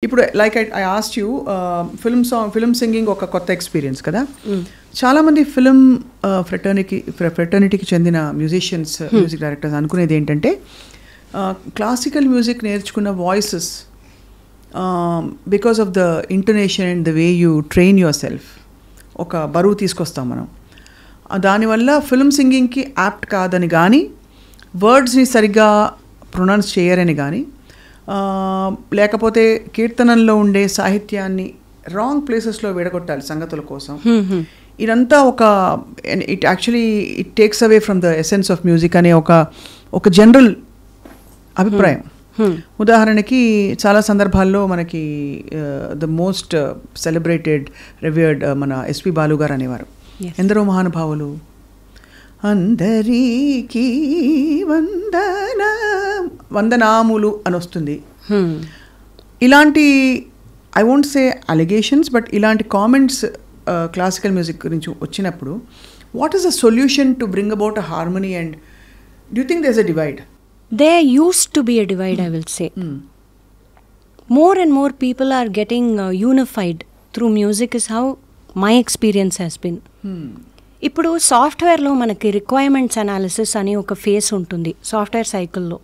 ఇప్పుడు like I ask you film singing ఒక కొత్త ఎక్స్పీరియన్స్ కదా. చాలామంది ఫిల్మ్ ఫ్రెటర్నిటీకి చెందిన మ్యూజిషియన్స్, మ్యూజిక్ డైరెక్టర్స్ అనుకునేది ఏంటంటే క్లాసికల్ మ్యూజిక్ నేర్చుకున్న voices because of the intonation and the way you train your self ఒక బరువు తీసుకొస్తాం మనం. దానివల్ల ఫిల్మ్ సింగింగ్కి యాప్ట్ కాదని కానీ, వర్డ్స్ని సరిగ్గా ప్రొనౌన్స్ చేయరని కానీ, లేకపోతే కీర్తనల్లో ఉండే సాహిత్యాన్ని రాంగ్ ప్లేసెస్లో విడగొట్టాలి సంగతుల కోసం. ఇదంతా it actually it takes away from the essence of music అనే ఒక జనరల్ అభిప్రాయం. ఉదాహరణకి చాలా సందర్భాల్లో మనకి ద మోస్ట్ సెలబ్రేటెడ్ రివర్డ్ మన ఎస్పి బాలు గారు అనేవారు, ఎందరో మహానుభావులు అందరికీ వందనాములు అని వస్తుంది. ఇలాంటి I won't say allegations, but ఇలాంటి కామెంట్స్ క్లాసికల్ మ్యూజిక్ గురించి వచ్చినప్పుడు what is the solution to bring about a harmony and do you think there is a divide? There used to be a divide, I will say. More and more people are getting unified through music is how my experience has been. ఇప్పుడు సాఫ్ట్వేర్లో మనకి requirements analysis అని ఒక face ఉంటుంది software సైకిల్లో,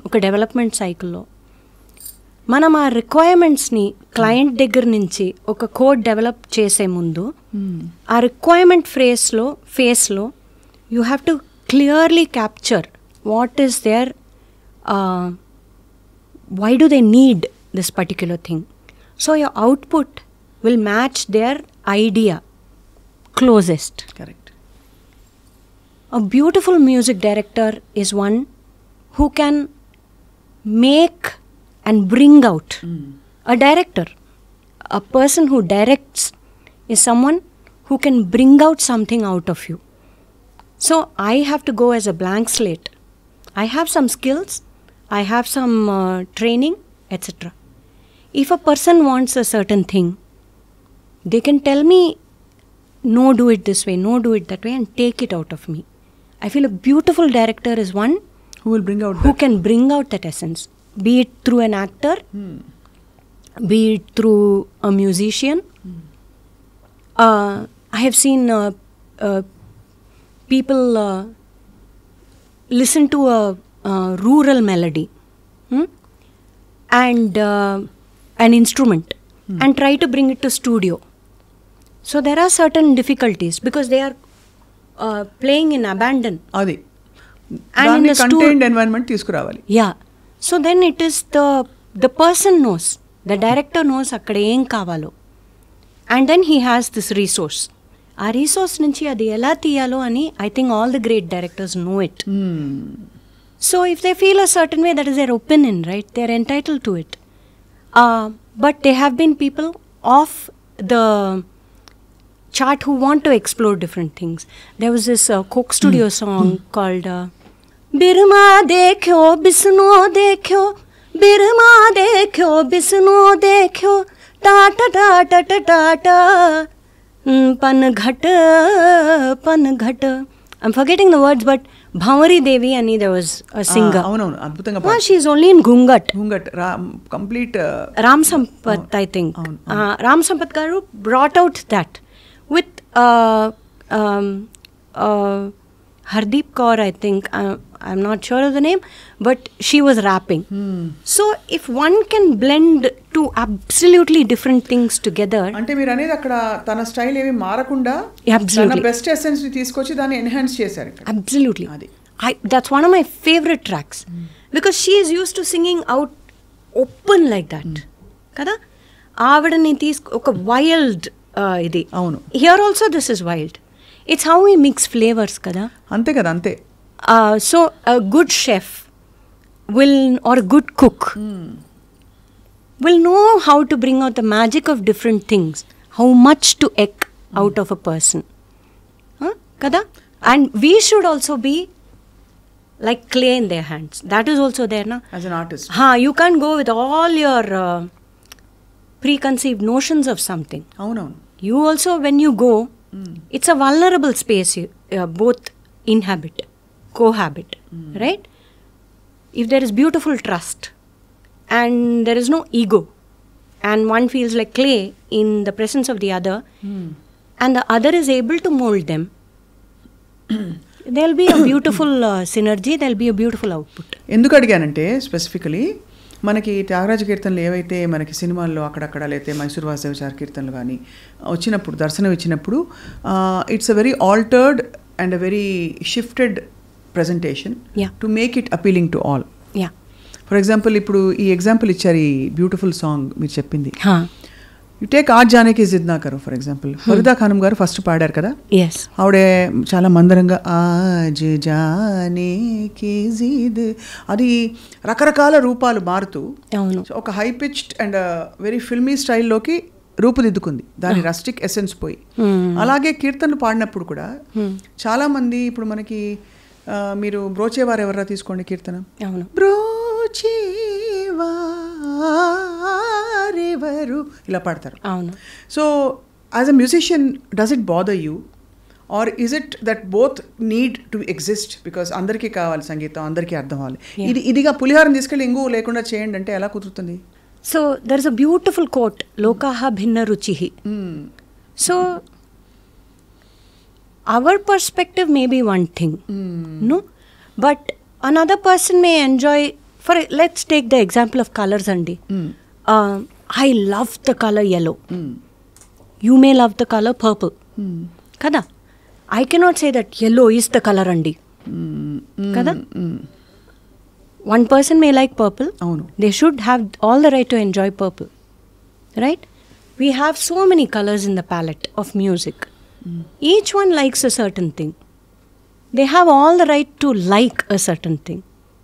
ఒక development సైకిల్లో. మనం ఆ రిక్వైర్మెంట్స్ని క్లయింట్ దగ్గర నుంచి ఒక కోడ్ డెవలప్ చేసే ముందు ఆ రిక్వైర్మెంట్ ఫేస్లో you have to clearly capture what is there, why do they need this particular thing. So your output will match their idea closest. Correct. A beautiful music director is one who can make and bring out. A director, a person who directs is someone who can bring out something out of you. So I have to go as a blank slate. I have some skills, I have some training, etc. If a person wants a certain thing, they can tell me, no, do it this way, no, do it that way, and take it out of me. I feel a beautiful director is one who can bring out that essence, be it through an actor, be it through a musician. I have seen people listen to a rural melody and an instrument and try to bring it to studio. So there are certain difficulties because they are playing in abandon. Adi. And in the contained environment తీసుకురావాలి. Yeah. So then it is the person knows, the director knows akkada em kavalo, and then he has this resource. ఆ resource నుంచి అది ఎలా తీయాలో అని I think all the great directors know it. So if they feel a certain way, that is their opinion, right? They are entitled to it. But they have been people of the chart who want to explore different things. There was this Coke Studio song called Birma Dekhyo Bisno Dekhyo, Birma Dekhyo Bisno Dekhyo, Ta Ta Ta Ta Ta Ta Ta, Panghat Panghat. I'm forgetting the words, but Bhavari Devi and there was a singer. Avunu adbhutanga. She is only in Gungat. Complete Ram Sampath, I think. Ram Sampath garu brought out that with Hardeep Kaur, I think. I'm not sure of the name, but she was rapping. So if one can blend two absolutely different things together. అంటే మీరు అనేది అక్కడ తన style ఏవి మారకుండా తన best essence ని తీసుకొచ్చి దాన్ని ఎన్హాన్స్ చేశారు. Absolutely. That's one of my favorite tracks because she is used to singing out open like that. Kada ఆవిడని ఒక వైల్డ్ ఇది. అవును. Here also this is wild. It's how we mix flavors kada. అంతే కదా, అంతే. So a good chef or a good cook will know how to bring out the magic of different things, how much to eck out of a person. Kada? And we should also be like clay in their hands. That is also there, na? As an artist. You can't go with all your preconceived notions of something. Avunu. You also, when you go, it's a vulnerable space you both inhabit, cohabit, right? If there is beautiful trust and there is no ego, and one feels like clay in the presence of the other, and the other is able to mold them, there'll be a beautiful synergy, there'll be a beautiful output. ఎందుకు అడిగానంటే specifically మనకి త్యాగరాజ కీర్తనలు ఏవైతే మనకి సినిమాల్లో అక్కడక్కడ లేతే మైసూర్ వాసుదేవచార కీర్తనలు కానీ వచ్చినప్పుడు దర్శనం ఇచ్చినప్పుడు it's a very altered and a very shifted presentation to make it appealing to all. For example ఇప్పుడు ఈ ఎగ్జాంపుల్ ఇచ్చారు ఈ బ్యూటిఫుల్ సాంగ్ మీరు చెప్పింది. యు టేక్ ఆజ్ జానకి జిద్ నా కరో ఫర్ ఎగ్జాంపుల్, ఫరీదా ఖానం గారు ఫస్ట్ పాడారు కదా, ఆవిడే చాలా మందరంగా ఆజ్ జానకి జిద్, అది రకరకాల రూపాలు మారుతూ ఒక high pitched and very filmy స్టైల్లోకి రూపుదిద్దుకుంది, దాని రస్టిక్ ఎసెన్స్ పోయి. అలాగే కీర్తనలు పాడినప్పుడు కూడా చాలామంది ఇప్పుడు మనకి మీరు బ్రోచేవారు ఎవరా తీసుకోండి కీర్తన, బ్రోచేవారెవరు ఇలా పాడతారు. So as a musician does it bother you or is it that both need to exist? Because అందరికీ కావాలి సంగీతం, అందరికీ అర్థం అవ్వాలి. ఇదిగా పులిహారం తీసుకెళ్ళి ఇంగు లేకుండా చేయండి అంటే ఎలా కుదురుతుంది? So there is a beautiful quote, లోకాహ భిన్న రుచిః. So our perspective may be one thing, no, but another person may enjoy. For let's take the example of colors andi. I love the color yellow, you may love the color purple, kada. I cannot say that yellow is the color andi, kada. One person may like purple, they should have all the right to enjoy purple, right? We have so many colors in the palette of music. Each one likes a certain thing. They have all the right to like a certain thing.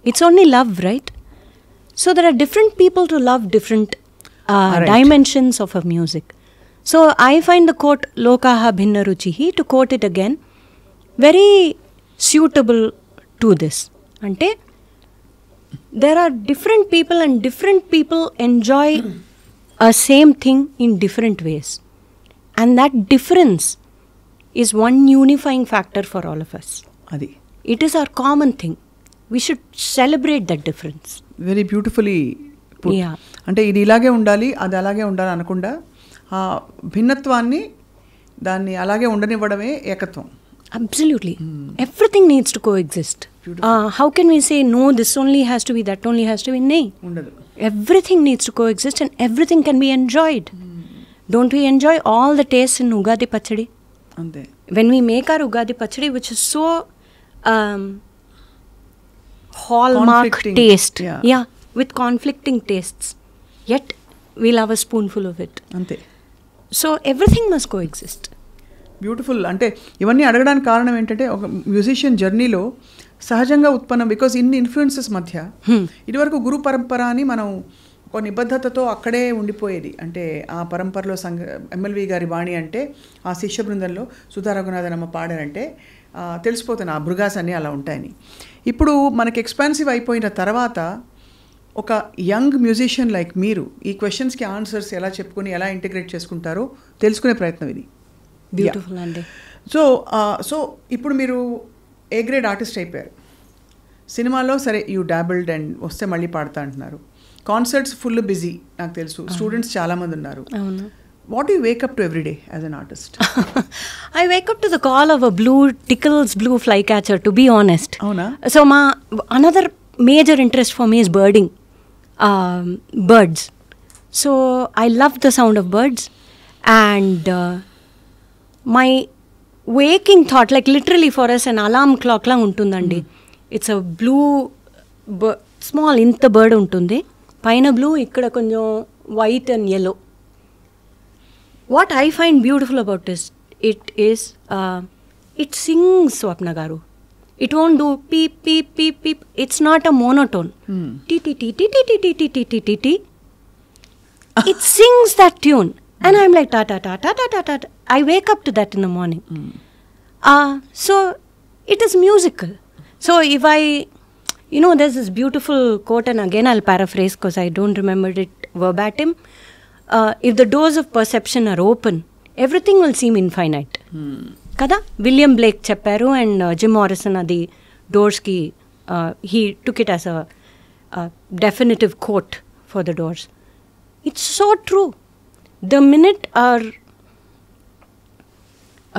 It's only love, right? So there are different people to love different dimensions of a music. So I find the quote Lokaha Bhinna Ruchihi, to quote it again, very suitable to this. Ante there are different people and different people enjoy a same thing in different ways. And that difference is one unifying factor for all of us. Adi. It is our common thing. We should celebrate that difference. Very beautifully put. Yeah. అంటే ఇది ఇలాగే ఉండాలి, అది అలాగే ఉండాలి అనకుండా ఆ భిన్నత్వాన్ని దాన్ని అలాగే ఉండనివ్వడమే ఏకత్వం. Absolutely. Everything needs to coexist. How can we say no, this only has to be, that only has to be? Nay. ఉండదు. Everything needs to coexist and everything can be enjoyed. Don't we enjoy all the tastes in Ugadi Pachadi? అంతే. When we make our Ugadi Pachadi, which is so hallmark taste, with conflicting tastes, yet we'll have a spoonful of it. అంతే. So everything must coexist. Beautiful. అంటే ఇవన్నీ అడగడానికి కారణం ఏంటంటే ఒక musician జర్నీలో సహజంగా ఉత్పన్నం, బికాజ్ ఇన్ని ఇన్ఫ్లుయెన్సెస్ మధ్య ఇదివరకు గురు పరంపర అని మనం ఒక నిబద్ధతతో అక్కడే ఉండిపోయేది. అంటే ఆ పరంపరలో ఎమ్మెల్వి గారి వాణి అంటే ఆ శిష్య బృందంలో సుధా రఘునాథనమ్మ పాడారంటే తెలిసిపోతాను ఆ భృగాస్ అన్నీ అలా ఉంటాయని. ఇప్పుడు మనకి ఎక్స్పాన్సివ్ అయిపోయిన తర్వాత ఒక యంగ్ మ్యూజిషియన్ లైక్ మీరు ఈ క్వశ్చన్స్కి ఆన్సర్స్ ఎలా చెప్పుకొని ఎలా ఇంటిగ్రేట్ చేసుకుంటారో తెలుసుకునే ప్రయత్నం ఇది. బ్యూటిఫుల్ అండి. సో ఇప్పుడు మీరు ఏ గ్రేడ్ ఆర్టిస్ట్ అయిపోయారు. సినిమాలో సరే యూ డాబిల్డ్ అండ్ వస్తే మళ్ళీ పాడతా అంటున్నారు. కాన్సర్ట్స్ ఫుల్ బిజీ నాకు తెలుసు, స్టూడెంట్స్ చాలామంది ఉన్నారు. What you wake up to every day as an artist? I wake up to the call of a Tickell's blue flycatcher, to be honest. అవునా? సో మా another major interest for me is birding, birds. So I love the sound of birds and my waking thought, like literally for us an alarm clock లా ఉంటుందండి. It's a blue small ఇంత bird ఉంటుంది, పైన blue, ఇక్కడ కొంచెం white and yellow. What I find beautiful about this, it sings, Swapna garu. It won't do peep, peep, peep, peep. It's not a monotone. Ti, ti, ti, ti, ti, ti, ti, ti, ti, ti, ti. It sings that tune. And I'm like, ta, ta, ta, ta, ta, ta, ta. I wake up to that in the morning. So, it is musical. So, if there's this beautiful quote, and again I'll paraphrase because I don't remember it verbatim. If the doors of perception are open, everything will seem infinite. Kada? William Blake chepparu and Jim Morrison adi doors ki, he took it as a definitive quote for the doors. It's so true. The minute our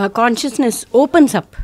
consciousness opens up